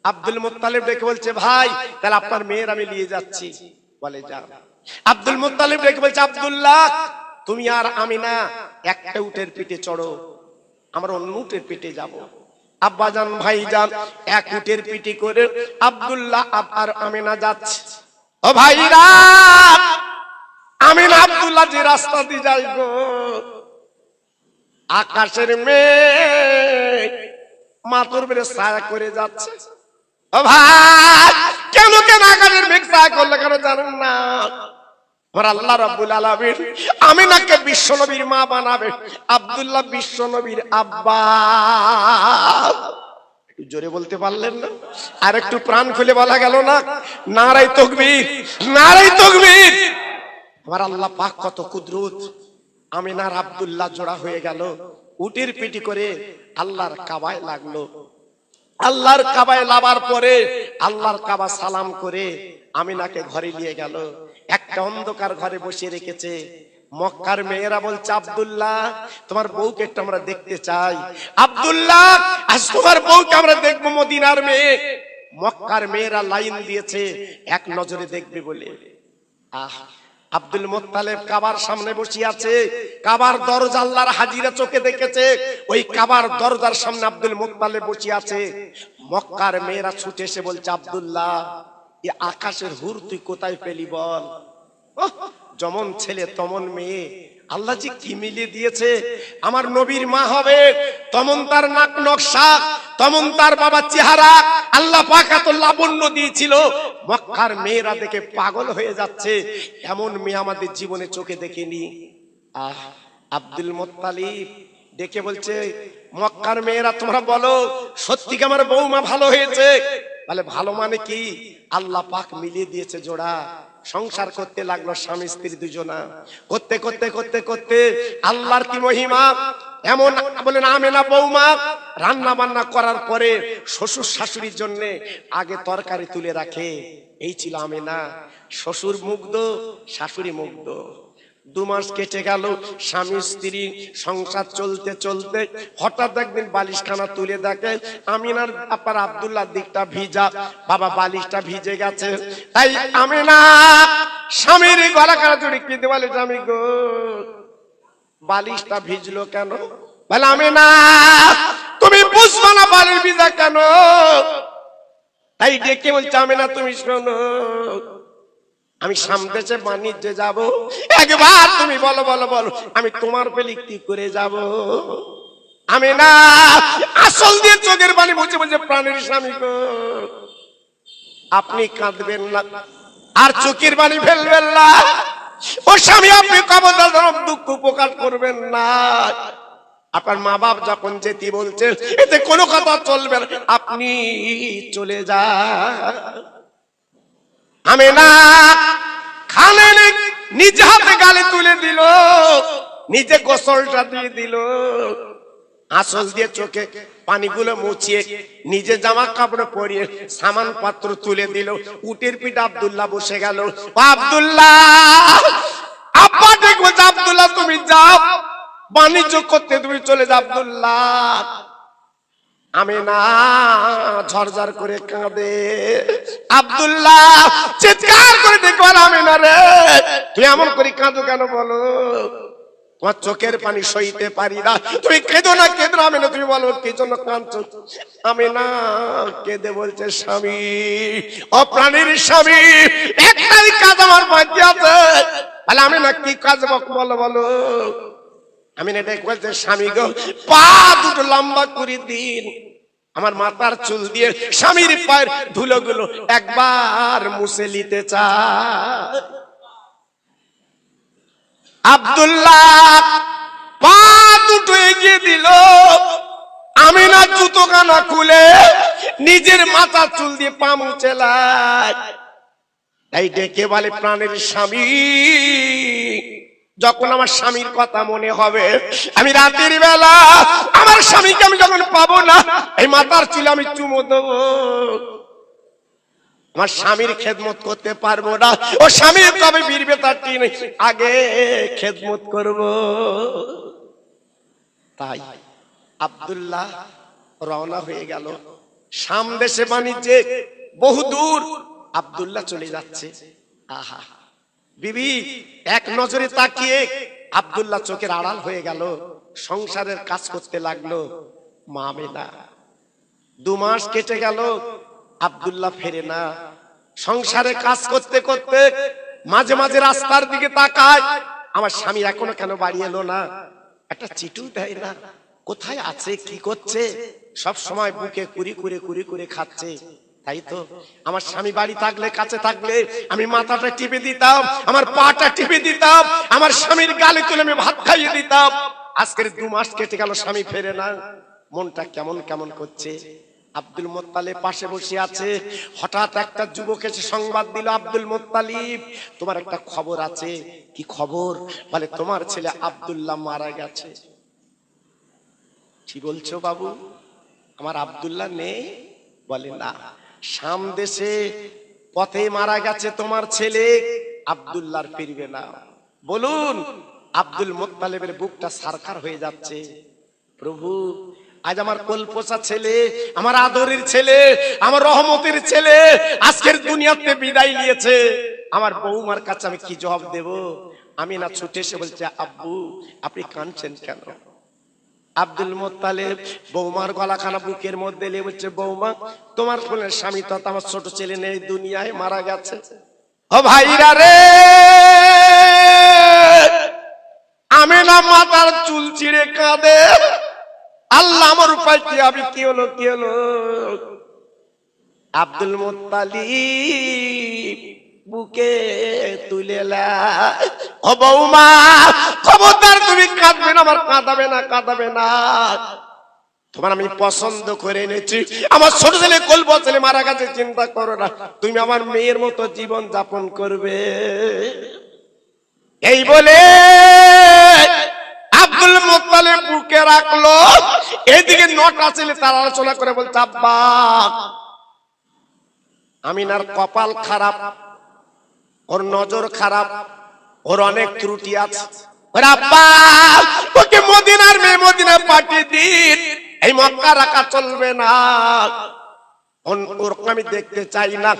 আব্দুল মুত্তালিব ডেকে বলছে ভাই তাহলে আপনার মেয়ের আমি নিয়ে যাচ্ছি। বলে যা। আব্দুল মুত্তালিব ডেকে বলছে আব্দুল্লাহ তুমি আর আমিনা একটা উটের পিঠে চড়ো, আমরা অন্য উটের পিঠে যাব। আব্বাজান ভাইজান এক উটের পিঠে করে আব্দুল্লাহ আর আমিনা যাচ্ছে। ও ভাইরা, আমিনা আব্দুল্লাহ যে রাস্তা দিয়ে যায় গো, আকাশের মেঘ মাথার উপরে ছায়া করে যাচ্ছে। ও ভাই কেন কেন আকাশের মেঘ ছায়া করলে কেন জানেন না? আমার আল্লাহ রাব্বুল আলামিন আমিনাকে বিশ্বনবীর মা বানাবে, আব্দুল্লাহ বিশ্বনবীর আব্বা। একটু জোরে বলতে পারলেন না? আর একটু প্রাণ খুলে বলা গেল না? নারায়ে তাকবীর, নারায়ে তাকবীর। আমার আল্লাহ পাক কত কুদরত। আমিনার আব্দুল্লাহ জোড়া হয়ে গেল, উটের পিঠে করে আল্লাহর কাবায় লাগলো। আল্লাহর কাবায় লাগার পরে আল্লাহর কাবা সালাম করে আমিনাকে ঘরে নিয়ে গেল। একটা অন্ধকার ঘরে বসিয়ে রেখেছে। মক্কার মেয়েরা বলছে আব্দুল্লাহ তোমার বউকে একটু আমরা দেখতে চাই। আব্দুল্লাহ আজ তোমার বউকে আমরা দেখবো, মদিনার মেয়ে। মক্কার মেয়েরা লাইন দিয়েছে এক নজরে দেখবে বলে। আব্দুল মুত্তালিব কাবার সামনে বসে আছে। কাবার দরজা আল্লাহর হাজিরা চোখে দেখেছে। ওই কাবার দরজার সামনে আব্দুল মুত্তালিব বসে আছে। মক্কার মেয়েরা ছুটে এসে বলছে আব্দুল্লাহ এই আকাশের হুর তুই কোথায় পেলি বল। যেমন ছেলে তেমন মেয়ে, আল্লাহ জি কি মিলিয়ে দিয়েছে। আমার নবীর মা হবে, তেমন তার নাক নকশা, তেমন তার বাবার চেহারা। আল্লাহ পাক এত লাবণ্য দিয়েছিল, মক্কার মেয়েরা দেখে পাগল হয়ে যাচ্ছে। এমন মেয়ে আমাদের জীবনে চোখে দেখিনি। আব্দুল মুত্তালিব ডেকে বলছে মক্কার মেয়েরা তোমরা বলো সত্যি কি আমার বৌমা ভালো হয়েছে? বলে ভালো মানে কি? আল্লাহ পাক মিলিয়ে দিয়েছে জোড়া। সংসার করতে লাগলো স্বামী স্ত্রী দুজনা। করতে করতে করতে করতে আল্লাহর কি মহিমা। এমন বলেন আমেনা বৌমা রান্না বান্না করার পরে শ্বশুর শাশুড়ির জন্য আগে তরকারি তুলে রাখে। এই ছিল আমেনা। শ্বশুর মুগ্ধ, শাশুড়ি মুগ্ধ। 2 মাস কেটে গেল, স্বামী স্ত্রী সংসার চলতে চলতে হঠাৎ একদিন বালিশখানা তুলে দেখে আমিনার আপার আব্দুল্লাহর দিকটা ভিজা। বাবা বালিশটা ভিজে গেছে। তাই আমিনা স্বামীর গলা কাটা জড়ি কেঁদে বলে স্বামী গো বালিশটা ভিজলো কেন? বলে আমিনা তুমি বুঝবা না বালিশ ভিজা কেন। তাই ডেকে বলছে আমিনা তুমি শোনো, আমি সামদেশে বাণিজ্যে যাব, একবার তুমি বলো বলো বলো আমি তোমার পেলে কি করে যাব। আমি না আসল দিয়ে চোখের পানি মুছে মুছে প্রাণের স্বামী গো আপনি কাঁদবেন না আর চোখের পানি ফেলবেন না। ও স্বামী আপনি কবদার দুঃখ প্রকাশ করবেন না। আপনার মা বাপ যখন যেতে বলছেন এতে কোনো কথা চলবে না, আপনি চলে যান। আমি না খানে নিজে হাতে গালে তুলে দিল, নিজে গোসলটা দিয়ে দিল, আঁচল দিয়ে চোখে পানিগুলো মুছিয়ে নিজে জামা কাপড় পরিয়ে সামান পাত্র তুলে দিল। উটের পিঠে আব্দুল্লাহ বসে গেল। আব্দুল্লাহ আব্বা দেখবো আব্দুল্লাহ তুমি যাও বাণিজ্য করতে, তুমি চলে যাও। আব্দুল্লাহ আমি না ঝরঝর করে কাঁদে। আব্দুল্লাহ চিৎকার করে দেখো আমি না রে তুই এমন করে কাঁদো কেন বলো? তোমার চোখের পানি সইতে পারি না, তুমি কেঁদো না কেঁদো। আমি না তুমি বলো কি জন্য কাঁদছো? আমি না কেঁদে বলছে স্বামী অপ্রাণীর স্বামী একটাই কাজ আমার বাকি আছে। বলে আমি না কি কাজ বলো বলো। আমি না দেখ বলছে স্বামী গো পা দুটো লম্বা করে দিন, আমার মাথার চুল দিয়ে স্বামীর পায়ের ধুলোগুলো একবার মুছে নিতে চায়। আব্দুল্লাহ পা দুটো এগিয়ে দিল। আমি না জুতো কানা খুলে নিজের মাথা চুল দিয়ে পা মুছে নেয়। তাই ডেকে বলে প্রাণের স্বামী, যখন আমার স্বামীর কথা মনে হবে, আমি রাতের বেলা আমার স্বামীকে আমি যখন পাবো না, এই মাথার চুলে আমি চুমো দেবো। আমার স্বামীর খেদমত করতে পারবো না, ও স্বামীর কবে ফিরবে তার ঠিক নেই, আগে খেদমত করব। তাই আব্দুল্লাহ রওনা হয়ে গেল শাম দেশে বাণিজ্যে। বহু দূর আব্দুল্লাহ চলে যাচ্ছে। আহা, বিবি এক নজরে তাকিয়ে আব্দুল্লাহ চোখের আড়াল হয়ে গেল, সংসারের কাজ করতে লাগলো। মা আমেনা 2 মাস কেটে গেল, আব্দুল্লাহ ফেরে না। সংসারে কাজ করতে করতে মাঝে মাঝে রাস্তার দিকে তাকায়, আমার স্বামী এখনো কেন বাড়ি এলো না, একটা চিঠি দেয় না, কোথায় আছে কি করছে, সব সময় বুকে কুড়ি কুড়ে কুড়ি কুড়ে খাচ্ছে। তাই তো আমার স্বামী বাড়ি থাকলে, কাছে থাকলে আমি মাথাটা টিপে দিতাম, আমার পাটা টিপে দিতাম, আমার স্বামীর গালে তুলে আমি ভাত খাইয়ে দিতাম। আজকের 2 মাস কেটে গেল, স্বামী ফেরে না, মনটা কেমন কেমন করছে। আব্দুল মুত্তালিব পাশে বসে আছে। হঠাৎ একটা যুবক এসে সংবাদ দিল, আব্দুল মুত্তালিব তোমার একটা খবর আছে। কি খবর? বলে তোমার ছেলে আব্দুল্লাহ মারা গেছে। কি বলছো বাবু, আমার আব্দুল্লাহ নেই? বলে না, শাম দেশে পথে মারা গেছে তোমার ছেলে, আব্দুল্লাহর ফিরবে না। বলুন, আব্দুল মুত্তালিবের বুকটা সারখার হয়ে যাচ্ছে। প্রভু, আজ আমার কলপোষা ছেলে, আমার আদরের ছেলে, আমার রহমতের ছেলে আজকের দুনিয়াতে বিদায় নিয়েছে। আমার বৌমার কাছে আমি কি জবাব দেব? আমি না ছুটে এসে বলছে, আব্বু আপনি কাঁদছেন কেন? আব্দুল মুত্তালিব বৌমার গলাখানা বুকের মধ্যে নিয়ে বলছে, বৌমা তোমার বোনের স্বামী তো আমার ছোট ছেলে নেই, দুনিয়ায় মারা গেছে। ও ভাইরা রে, আমেনা মাথার চুল ছিঁড়ে কাঁদে, আল্লাহ আমার উপায় কি, আমি কি হলো কি হলো? আব্দুল মুত্তালিব বুকে তুলে নেয়। ও বৌমা খবরদার, তুমি কাঁদবে না, আমার কাঁদাবে না, কাঁদাবে না। তোমার আমি পছন্দ করে এনেছি, আমার ছোট ছেলে কলব ছেলে মারা গেছে, চিন্তা করো না, তুমি আমার মেয়ের মতো জীবন যাপন করবে। এই বলে আব্দুল মুত্তালিব বুকে রাখলো। এদিকে 9টা ছেলে তার আলোচনা করে বলছে, আব্বা আমিনার কপাল খারাপ, ওর নজর খারাপ, ওর অনেক ত্রুটি আছে। ওর আব্বা ওকে মদিনার মেয়ে মদিনায় পাঠিয়ে দিন, এই মক্কা রাখা চলবে না, ওরকম আমি দেখতে চাই না।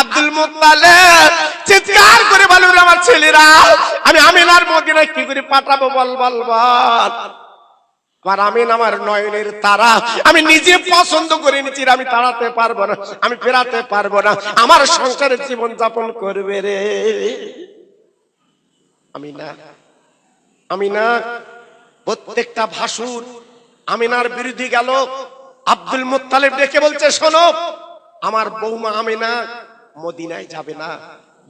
আব্দুল মুত্তালিব চিৎকার করে বলল, আমার ছেলেরা আমি আমিনার মদিনায় কি করে পাঠাবো, বল বল বল। আর আমিন আমার নয়নের তারা, আমি নিজে পছন্দ করে নিচ্ছি, আমি তাড়াতে পারবো না, আমি ফেরাতে পারবো না, আমার সংসারের জীবন যাপন করবে রে। আমিনা আমিনা প্রত্যেকটা ভাসুর আমিনার বিরুদ্ধে গেল। আব্দুল মুত্তালিব ডেকে বলছে, শোনো, আমার বৌমা আমিনা মদিনায় যাবে না,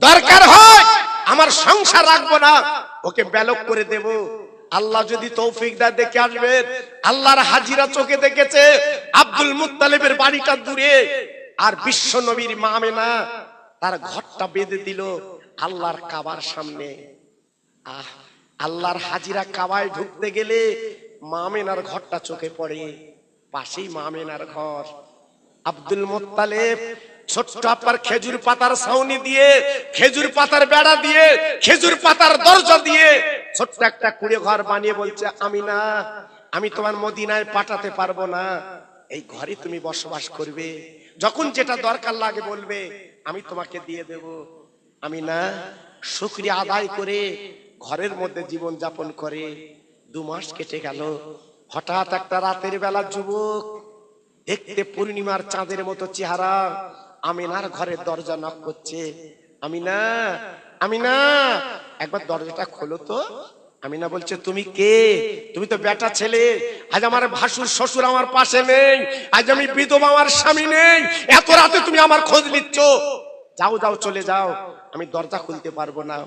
দরকার হয় আমার সংসার রাখবো না, ওকে ব্যালক করে দেব। আল্লাহ যদি তৌফিক দেয় দেখে আসবেন। আল্লাহর হাজিরা চোখে দেখেছে, আব্দুল মুত্তালিবের বাড়িটা দূরে, আর বিশ্ব নবীর মা আমিনা তার ঘরটা বেঁধে দিল আল্লাহর কাবার সামনে। আল্লাহর হাজিরা কাবায় ঢুকতে গেলে মা আমিনার ঘরটা চোখে পড়ে, পাশেই মা আমিনার ঘর। আব্দুল মুত্তালিব ছোট্ট আপনার খেজুর পাতার ছাউনি দিয়ে, খেজুর পাতার বেড়া দিয়ে, খেজুর পাতার দরজা দিয়ে ছোট্ট একটা কুড়ে ঘর বানিয়ে বলছে, আমিনা আমি তোমার মদিনায় পাঠাতে পারবো না, এই ঘরে তুমি বসবাস করবে, যখন যেটা দরকার লাগে বলবে, আমি তোমাকে দিয়ে দেব। আমিনা শুকরিয়া আদায় করে ঘরের মধ্যে জীবন যাপন করে। 2 মাস কেটে গেল। হঠাৎ একটা রাতের বেলা যুবক, দেখতে পূর্ণিমার চাঁদের মতো চেহারা, আমিনার ঘরের দরজা নক করছে। আমিনা আমিনা একবার দরজাটা খোলো তো। আমিনা বলছে, তুমি কে? তুমি তো বেটা ছেলে, আজ আমার ভাসুর শ্বশুর আমার পাশে নেই, আজ আমি বিধবা, আমার স্বামী নেই, এত রাতে তুমি আমার খোঁজ নিচ্ছ, যাও যাও চলে যাও, আমি দরজা খুলতে পারবো না।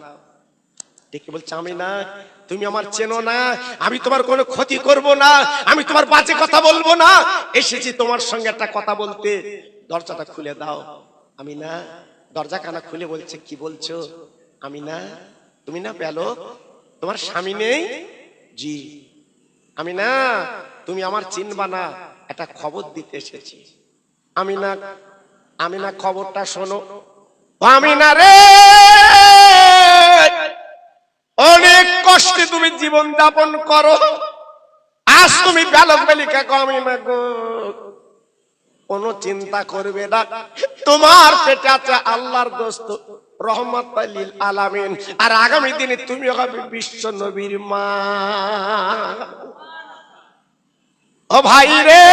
ডেকে বলছে আমি না, তুমি আমার চেনো না, আমি তোমার কোনো ক্ষতি করব না, আমি তোমার বাজে কথা বলবো না, এসেছি তোমার সঙ্গে একটা কথা বলতে, দরজাটা খুলে দাও। আমি না দরজা কানা খুলে বলছে কি বলছো? আমি না, তুমি না ব্যালক, তোমার স্বামী নেই? জি। আমি না, তুমি আমার চিনবা না, একটা খবর দিতে এসেছি। আমি না খবরটা শোনো। আমি না রে, অনেক কষ্টে তুমি জীবন যাপন করো, আজ তুমি ব্যালক বালিকা আমি না গো, কোনো চিন্তা করবে না, তোমার পেটে আছে আল্লাহর দোস্ত রহমাতুল লিল আলামিন, আর আগামী দিনে তুমি হবে বিশ্ব নবীর মা। ও ভাই রে,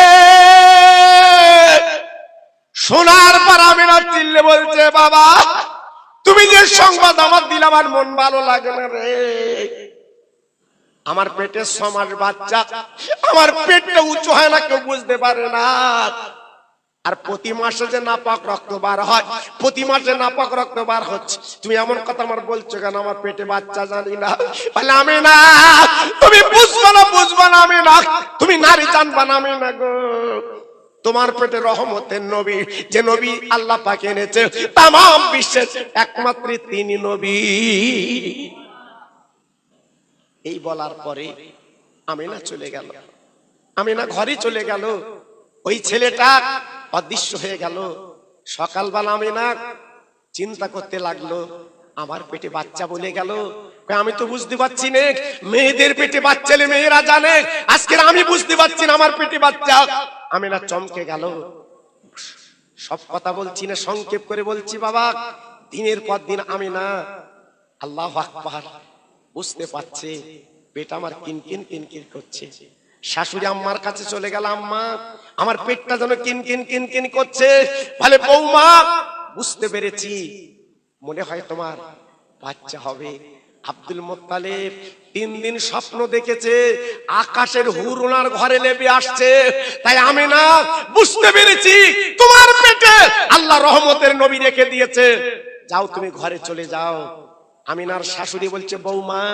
শোনার পর আমি না চিল্লে বলছে বাবা, তুমি যে সংবাদ আমার দিলে আমার মন ভালো লাগে না রে। আমার পেটে 6 মাস বাচ্চা, আমার পেটটা উঁচু হয় না, কেউ বুঝতে পারে না। আর প্রতি মাসে যে নাপাক রক্ত বার হয়, প্রতি মাসে নাপাক রক্ত বার হচ্ছে, তুমি এমন কথা আমার বলছো কেন? আমার পেটে বাচ্চা জানি না। বলে আমি না, তুমি বুঝবা না, আমি না, তুমি নারী জানবা না, আমি না গো। তোমার পেটে রহমতের নবী, যে নবী আল্লাহ পাক এনেছে তাম বিশ্বের একমাত্র তিনি নবী। এই বলার পরে আমিনা চলে গেল, আমিনা ঘরে চলে গেল। ওই ছেলেটা অদৃশ্য হয়ে গেল। সকালবেলা আমিনা চিন্তা করতে লাগলো, আমার পেটে বাচ্চা বলে গেল, আমি তো বুঝতে পারছি না, মেয়েদের পেটে বাচ্চা মেয়েরা জানে, আজকে আমি বুঝতে পারছি না আমার পেটে বাচ্চা। আমিনা চমকে গেল। সব কথা বলছি না, সংক্ষেপ করে বলছি বাবা। দিনের পর দিন আমিনা আল্লাহু আকবার বুঝতে পারছে পেট আমার কিনকিন কিনকিন করছে। শাশুড়ি আম্মার কাছে চলে গেল, আম্মা আমার পেটটা যেন কিনকিন কিনকিন করছে। বলে বৌমা বুঝতে পেরেছি, মনে হয় তোমার বাচ্চা হবে। আব্দুল মুত্তালিব 3 দিন স্বপ্ন দেখেছে, আকাশের হুর ওনার ঘরে নেমে আসছে। তাই আমি না বুঝতে পেরেছি তোমার পেটে আল্লাহ রহমতের নবী রেখে দিয়েছে, যাও তুমি ঘরে চলে যাও। আমিনার শাশুড়ি বলছে বৌমা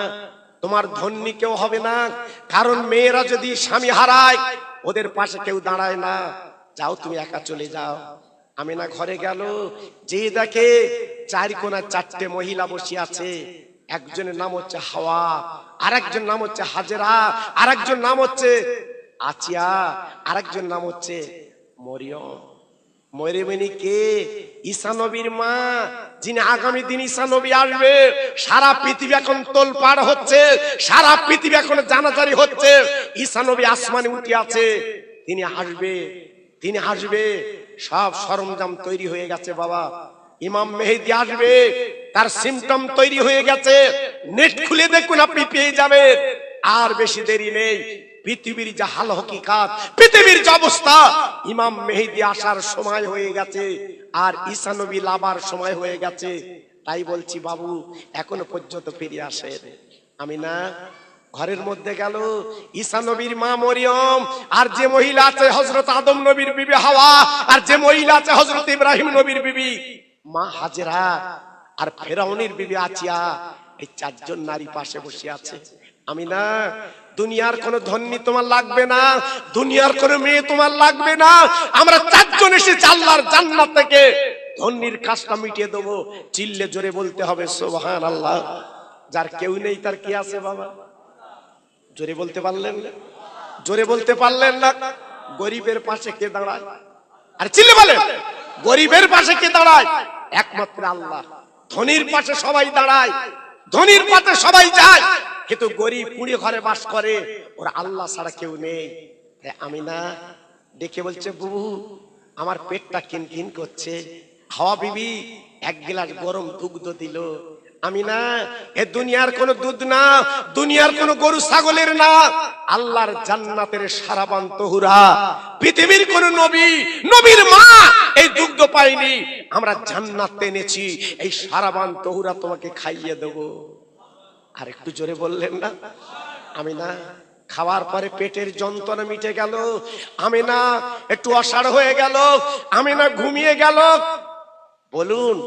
তোমার ধন্যী কেউ হবে না, কারণ মেয়েরা যদি স্বামী হারায় ওদের পাশে কেউ দাঁড়ায় না, যাও তুমি একা চলে যাও। আমিনা ঘরে গেল, যে দেখে 4 কোণা 4টে মহিলা বসে আছে। একজনের নাম হচ্ছে হাওয়া, আরেকজন নাম হচ্ছে হাজেরা, আরেকজন নাম হচ্ছে আচিয়া, আরেকজন নাম হচ্ছে মরিয়ম। মরিয়মনি কে? ঈসা নবীর মা, যিনি আগামী দিন ঈসা নবী আসবে। সারা পৃথিবী এখন তোলপাড় হচ্ছে, সারা পৃথিবী এখন জানাজানি হচ্ছে। ঈসা নবী আসমানে উঠে আছে, তিনি আসবে, তিনি আসবে। সব সরঞ্জাম তৈরি হয়ে গেছে বাবা। ইমাম মেহেদী আসবে, তার সিমটম তৈরি হয়ে গেছে। নেট খুলে দেখুন, আপনি পেয়ে যাবেন। আর বেশি দেরি নেই, পৃথিবীর যা হাল হকিকাত, পৃথিবীর যে অবস্থা, ইমাম মেহেদী আসার সময় হয়ে গেছে, আর ঈসা নবী লাবার সময় হয়ে গেছে। তাই বলছি বাবু এখনো পর্যন্ত ফিরে আসে। আমি না ঘরের মধ্যে গেল, ঈসা নবীর মা মরিয়ম, আর যে মহিলা আছে হযরত আদম নবীর বিবি হাওয়া, আর যে মহিলা আছে হযরত ইব্রাহিম নবীর বিবি মা হাজেরা, আর ফেরাউনের বিবি আচিয়া, এই 4 জন নারী পাশে বসে আছে। আমি না দুনিয়ার কোন ধনী তোমার লাগবে না, দুনিয়ার কোন মেয়ে তোমার লাগবে না, আমরা 4 জন এসেছি আল্লাহর জান্নাত থেকে ধনীর কাজটা মিটিয়ে দেবো। চিল্লে জোরে বলতে হবে সুবহানাল্লাহ। যার কেউ নেই তার কি আছে বাবা? জোরে বলতে পারলেন না? জোরে বলতে পারলেন না? গরিবের পাশে কে দাঁড়ায়? আর চিল্লে বলেন, গরিবের পাশে কে দাঁড়ায়? একমাত্র আল্লাহ। ধনীর পাশে সবাই দাঁড়ায়, ধনীর পাশে সবাই যায়, কিন্তু গরিব কুড়ি ঘরে বাস করে, ওর আল্লাহ ছাড়া কেউ নেই। আমি না দেখে বলছে বুবু আমার পেটটা কিনকিন করছে। হাওয়া বিবি 1 গ্লাস গরম দুগ্ধ দিল। আমি না এ দুনিয়ার কোন দুধ না, দুনিয়ার কোন গরু ছাগলের না, আল্লাহর জান্নাতের সারাবান তহুরা। পৃথিবীর কোন নবী, নবীর মা এই দুগ্ধ পায়নি, আমরা জান্নাতে এনেছি, এই সারাবান তহুরা তোমাকে খাইয়ে দেব। আর একটু জোরে বললেন না? আমি না খাওয়ার পরে পেটের যন্ত্রণা মিটে গেল, আমি না একটু অসাড় হয়ে গেল, আমি না ঘুমিয়ে গেল। বলুন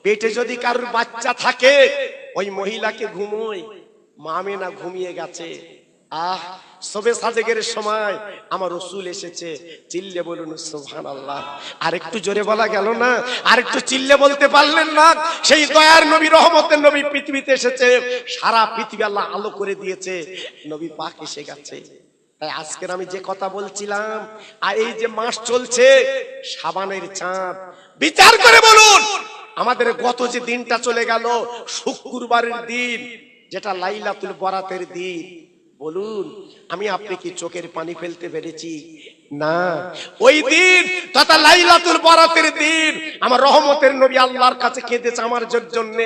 পেটে যদি কারোর বাচ্চা থাকে ওই মহিলাকে ঘুমোয়, মা আমেনা ঘুমিয়ে গেছে। আহ, সবে সাজেগের সময় আমার রাসূল এসেছে। চিল্লে বলুন সুবহানাল্লাহ। আর একটু জোরে বলা গেল না? আর একটু চিল্লে বলতে পারলেন না? সেই দয়ার নবী, রহমতের নবী পৃথিবীতে এসেছে, সারা পৃথিবী আল্লাহ আলো করে দিয়েছে, নবী পাক এসে গেছে। তাই আজকের আমি যে কথা বলছিলাম, আর এই যে মাস চলছে শাবানের চাঁদ, বিচার করে বলুন আমাদের গত যে দিনটা চলে গেল শুক্রবারের দিন, যেটা লাইলাতুল বরাতের দিন, বলুন আমি আপনি কি চোখের পানি ফেলতে পেরেছি? না। ওই দিন তথা লাইলাতুল বরাতের দিন আমার রহমতের নবী আল্লাহর কাছে কেঁদেছে আমার জন্য।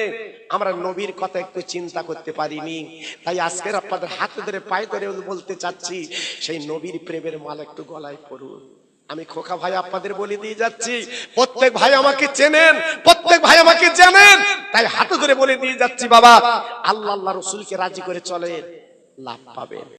আমরা নবীর কথা একটু চিন্তা করতে পারিনি। তাই আজকের আপনাদের হাতে ধরে পায়ে ধরে বলতে চাচ্ছি, সেই নবীর প্রেমের মালা একটু গলায় পড়ুন। আমি খোকা ভাই আপনাদের বলে দিয়ে যাচ্ছি, প্রত্যেক ভাই আমাকে চেনেন, প্রত্যেক ভাই আমাকে জানেন, তাই হাতে ধরে বলে দিয়ে যাচ্ছি, বাবা আল্লাহ আল্লাহ রাসূলকে রাজি করে চলে, লাভ পাবেন।